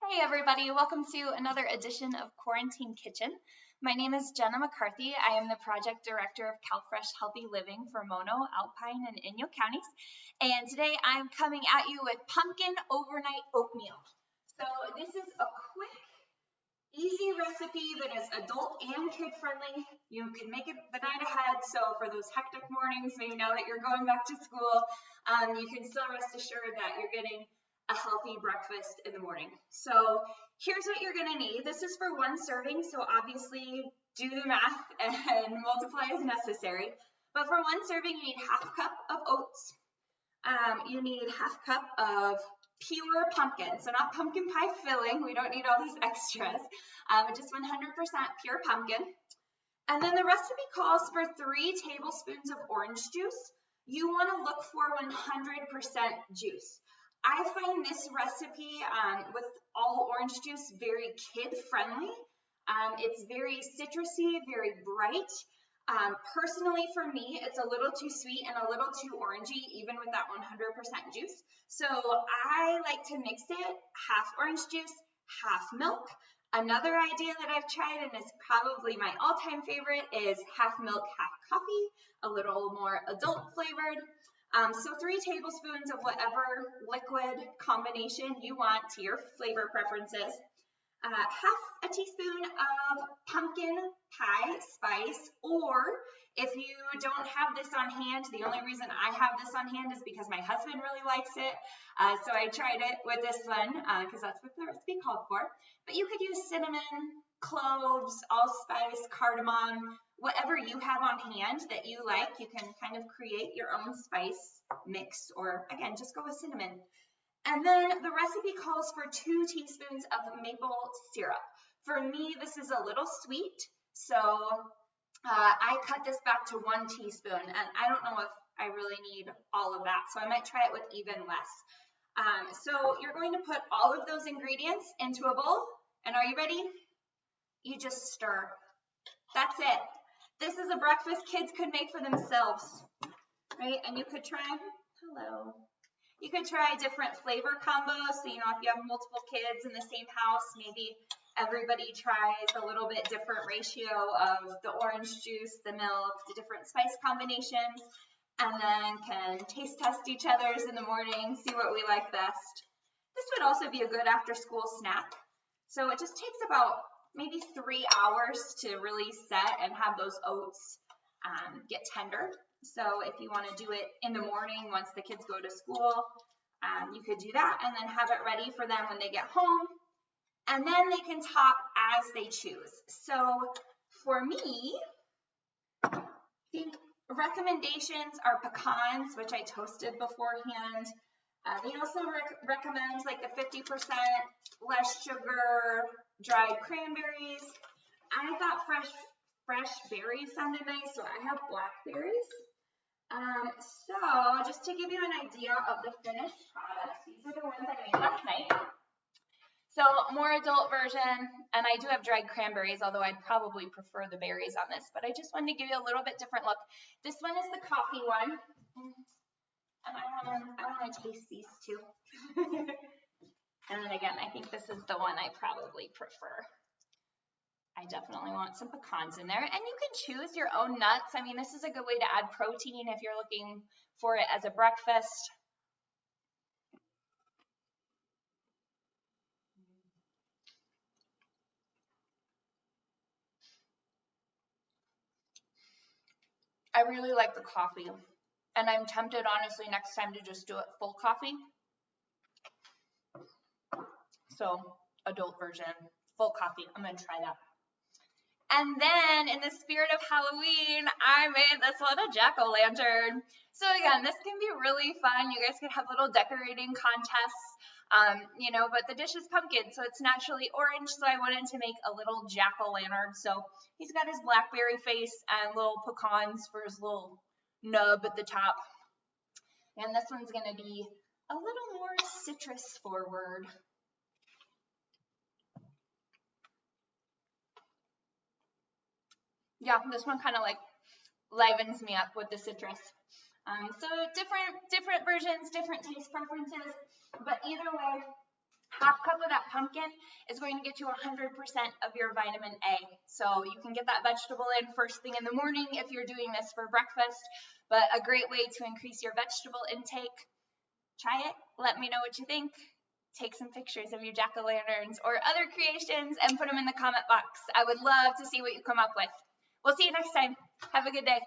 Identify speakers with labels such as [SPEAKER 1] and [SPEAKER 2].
[SPEAKER 1] Hey everybody, welcome to another edition of Quarantine Kitchen. My name is Jenna McCarthy. I am the project director of CalFresh Healthy Living for Mono, Alpine, and Inyo counties. And today I'm coming at you with pumpkin overnight oatmeal. So this is a quick, easy recipe that is adult and kid friendly. You can make it the night ahead, so for those hectic mornings, maybe now that you're going back to school, you can still rest assured that you're getting a healthy breakfast in the morning. So here's what you're gonna need. This is for one serving, so obviously do the math and multiply as necessary. But for one serving, you need half cup of oats. You need half cup of pure pumpkin, so not pumpkin pie filling. We don't need all these extras. Just 100% pure pumpkin. And then the recipe calls for 3 tablespoons of orange juice. You want to look for 100% juice. I find this recipe with all orange juice very kid friendly. It's very citrusy, very bright. Personally for me, it's a little too sweet and a little too orangey, even with that 100% juice. So I like to mix it half orange juice, half milk. Another idea that I've tried and is probably my all-time favorite is half milk, half coffee, a little more adult flavored. So 3 tablespoons of whatever liquid combination you want to your flavor preferences. Half a teaspoon of pumpkin pie spice, or if you don't have this on hand, the only reason I have this on hand is because my husband really likes it. So I tried it with this one because that's what the recipe called for. But you could use cinnamon, cloves, allspice, cardamom, whatever you have on hand that you like. You can kind of create your own spice mix, or again, just go with cinnamon. And then the recipe calls for 2 teaspoons of maple syrup. For me, this is a little sweet, so I cut this back to 1 teaspoon, and I don't know if I really need all of that, so I might try it with even less. So you're going to put all of those ingredients into a bowl, and are you ready? You just stir. That's it. This is a breakfast kids could make for themselves, right? And you could try, you could try different flavor combos. So, you know, if you have multiple kids in the same house, maybe everybody tries a little bit different ratio of the orange juice, the milk, the different spice combinations, and then can taste test each other's in the morning, see what we like best. This would also be a good after school snack. So it just takes about maybe 3 hours to really set and have those oats get tender. So if you want to do it in the morning once the kids go to school, you could do that and then have it ready for them when they get home. And then they can top as they choose. So for me, I think recommendations are pecans, which I toasted beforehand. They also recommend like the 50% less sugar dried cranberries. I thought fresh berries sounded nice, so I have blackberries. So just to give you an idea of the finished products, these are the ones I made last night. So more adult version, and I do have dried cranberries, although I'd probably prefer the berries on this, but I just wanted to give you a little bit different look. This one is the coffee one, and I want to taste these too. And then again, I think this is the one I probably prefer. I definitely want some pecans in there, and you can choose your own nuts. I mean, this is a good way to add protein if you're looking for it as a breakfast. I really like the coffee, and I'm tempted, honestly, next time to just do it full coffee. So, adult version, full coffee. I'm going to try that. And then, in the spirit of Halloween, I made this little jack-o'-lantern. So again, this can be really fun. You guys could have little decorating contests, you know, but the dish is pumpkin, so it's naturally orange, so I wanted to make a little jack-o'-lantern. So he's got his blackberry face and little pecans for his little nub at the top. And this one's going to be a little more citrus forward. Yeah, this one kind of like livens me up with the citrus. So different versions, different taste preferences, but either way, Half cup of that pumpkin is going to get you 100% of your vitamin A. So you can get that vegetable in first thing in the morning if you're doing this for breakfast, but a great way to increase your vegetable intake. Try it. Let me know what you think. Take some pictures of your jack-o'-lanterns or other creations and put them in the comment box. I would love to see what you come up with. We'll see you next time. Have a good day.